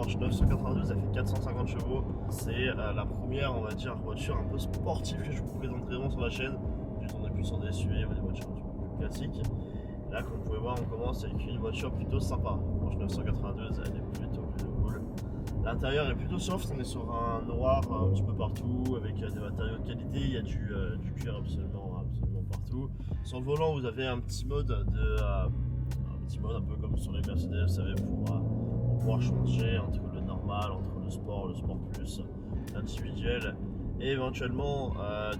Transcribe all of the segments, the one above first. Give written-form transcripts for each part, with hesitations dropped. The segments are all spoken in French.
Porsche 992, elle fait 450 chevaux. C'est la première, on va dire, voiture un peu sportive que je vous présenterai vraiment sur la chaîne. On est plus sur des SUV, des voitures un petit peu plus classiques. Là, comme vous pouvez voir, on commence avec une voiture plutôt sympa. Porsche 992, elle est plutôt cool. L'intérieur est plutôt soft, on est sur un noir un petit peu partout, avec des matériaux de qualité, il y a du cuir absolument partout. Sur le volant, vous avez un petit mode un peu comme sur les Mercedes, vous savez, pour pouvoir changer entre le normal, entre le sport plus, l'individuel, et éventuellement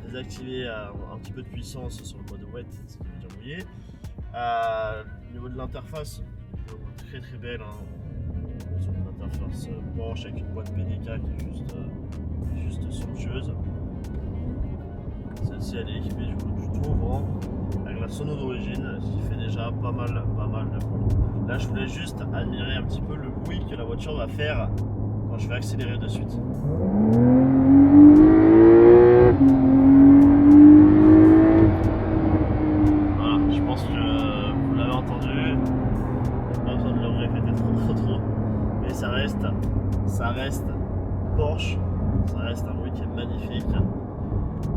désactiver un petit peu de puissance sur le mode wet, ce qui veut dire mouillé. Au niveau de l'interface, très belle, hein. Sur une interface Porsche avec une boîte PDK qui est juste somptueuse. Celle-ci elle est équipée du tout ouvrant avec la sono d'origine, ce qui fait déjà pas mal de bruit. Là je voulais juste admirer un petit peu le bruit que la voiture va faire quand je vais accélérer de suite. Voilà, je pense que vous l'avez entendu, pas besoin de le répéter trop, mais ça reste Porsche, ça reste un bruit qui est magnifique.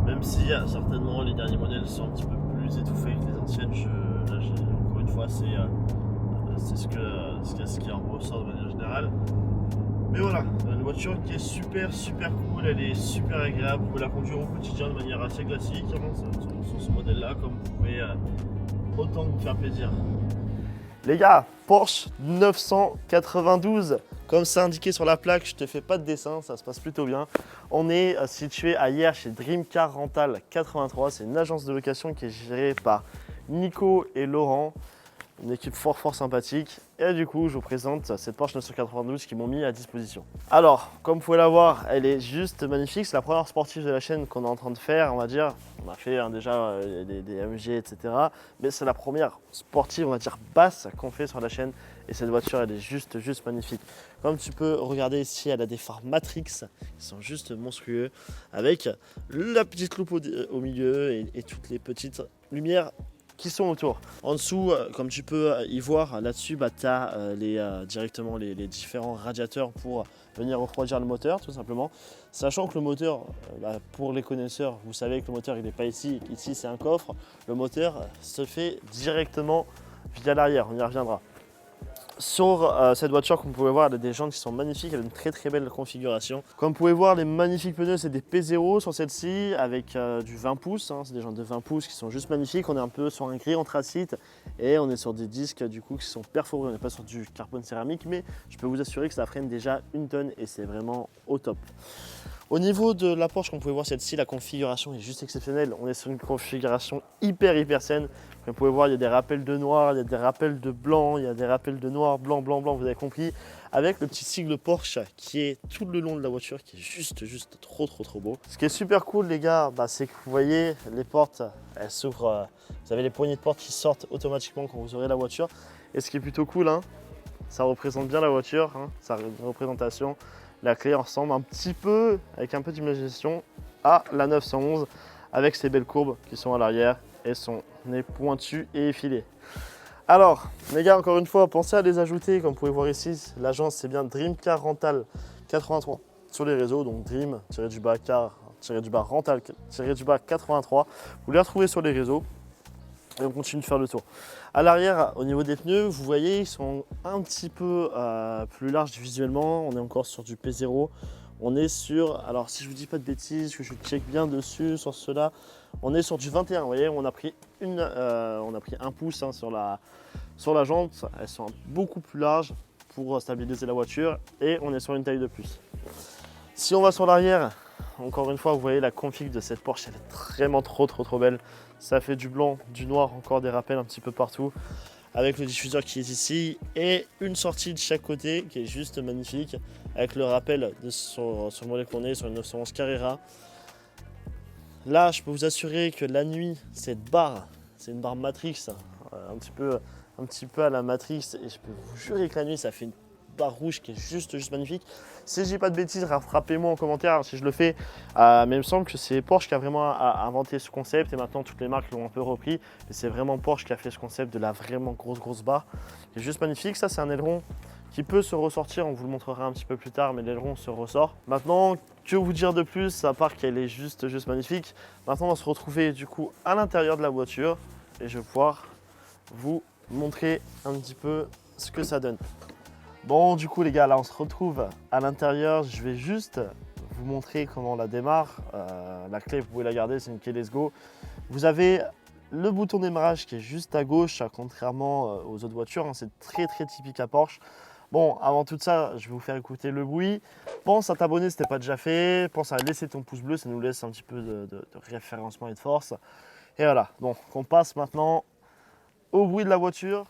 Même si certainement les derniers modèles sont un petit peu plus étouffés que les anciennes, encore une fois c'est ce qui en ressort de manière générale. Mais voilà, une voiture qui est super cool, elle est super agréable, vous pouvez la conduire au quotidien de manière assez classique, hein, sur ce modèle là, comme vous pouvez autant vous faire plaisir. Les gars, Porsche 992, comme c'est indiqué sur la plaque, je te fais pas de dessin, ça se passe plutôt bien. On est situé à Hyères chez Dream Car Rental 83, c'est une agence de location qui est gérée par Nico et Laurent, une équipe fort sympathique. Et du coup, je vous présente cette Porsche 992 qu'ils m'ont mis à disposition. Alors, comme vous pouvez la voir, elle est juste magnifique. C'est la première sportive de la chaîne qu'on est en train de faire, on va dire. On a fait déjà des AMG, etc. Mais c'est la première sportive, on va dire, basse qu'on fait sur la chaîne. Et cette voiture, elle est juste magnifique. Comme tu peux regarder ici, elle a des phares Matrix qui sont juste monstrueux. Avec la petite loupe au milieu et toutes les petites lumières qui sont autour. En dessous, comme tu peux y voir, là-dessus, tu as directement les différents radiateurs pour venir refroidir le moteur, tout simplement. Sachant que le moteur, pour les connaisseurs, vous savez que le moteur il n'est pas ici, ici c'est un coffre. Le moteur se fait directement via l'arrière, on y reviendra. Sur cette voiture, comme vous pouvez voir, elle a des jantes qui sont magnifiques, elle a une très belle configuration. Comme vous pouvez voir, les magnifiques pneus, c'est des P0 sur celle-ci avec du 20 pouces, hein, c'est des jantes de 20 pouces qui sont juste magnifiques. On est un peu sur un gris anthracite et on est sur des disques du coup qui sont perforés, on n'est pas sur du carbone céramique, mais je peux vous assurer que ça freine déjà 1 tonne et c'est vraiment au top. Au niveau de la Porsche, comme vous pouvez voir celle-ci, la configuration est juste exceptionnelle. On est sur une configuration hyper saine. Comme vous pouvez voir, il y a des rappels de noir, il y a des rappels de blanc, il y a des rappels de noir, blanc, vous avez compris. Avec le petit sigle Porsche qui est tout le long de la voiture, qui est juste trop beau. Ce qui est super cool les gars, c'est que vous voyez les portes, elles s'ouvrent. Vous avez les poignées de porte qui sortent automatiquement quand vous aurez la voiture. Et ce qui est plutôt cool, hein, ça représente bien la voiture, hein, sa représentation. La clé ressemble un petit peu, avec un peu d'imagination, à la 911 avec ses belles courbes qui sont à l'arrière et son nez pointu et effilé. Alors, les gars, encore une fois, pensez à les ajouter. Comme vous pouvez voir ici, l'agence c'est bien Dream Car Rental 83 sur les réseaux, donc Dream-Car-Rental-83. Vous les retrouvez sur les réseaux. Et on continue de faire le tour. À l'arrière, au niveau des pneus, vous voyez, ils sont un petit peu plus larges visuellement. On est encore sur du P0. On est sur, alors si je vous dis pas de bêtises, que je check bien dessus sur cela, on est sur du 21. Vous voyez, on a pris 1 pouce hein, sur la jante. Elles sont beaucoup plus larges pour stabiliser la voiture et on est sur une taille de plus. Si on va sur l'arrière, encore une fois, vous voyez la config de cette Porsche, elle est vraiment trop belle. Ça fait du blanc, du noir, encore des rappels un petit peu partout. Avec le diffuseur qui est ici et une sortie de chaque côté qui est juste magnifique. Avec le rappel sur le modèle qu'on est, sur une 911 Carrera. Là, je peux vous assurer que la nuit, cette barre, c'est une barre Matrix, un petit peu à la Matrix. Et je peux vous jurer que la nuit, ça fait une barre rouge qui est juste magnifique. Si je dis pas de bêtises, frappez-moi en commentaire si je le fais. Mais il me semble que c'est Porsche qui a vraiment inventé ce concept et maintenant toutes les marques l'ont un peu repris. Mais c'est vraiment Porsche qui a fait ce concept de la vraiment grosse barre. C'est juste magnifique. Ça, c'est un aileron qui peut se ressortir, on vous le montrera un petit peu plus tard, mais l'aileron se ressort. Maintenant, que vous dire de plus, à part qu'elle est juste magnifique. Maintenant, on va se retrouver du coup à l'intérieur de la voiture et je vais pouvoir vous montrer un petit peu ce que ça donne. Bon, du coup les gars, là on se retrouve à l'intérieur. Je vais juste vous montrer comment on la démarre. La clé, vous pouvez la garder, c'est une clé Let's Go. Vous avez le bouton démarrage qui est juste à gauche, contrairement aux autres voitures, hein, c'est très typique à Porsche. Bon, avant tout ça, je vais vous faire écouter le bruit. Pense à t'abonner si ce n'était pas déjà fait. Pense à laisser ton pouce bleu, ça nous laisse un petit peu de référencement et de force. Et voilà, donc on passe maintenant au bruit de la voiture.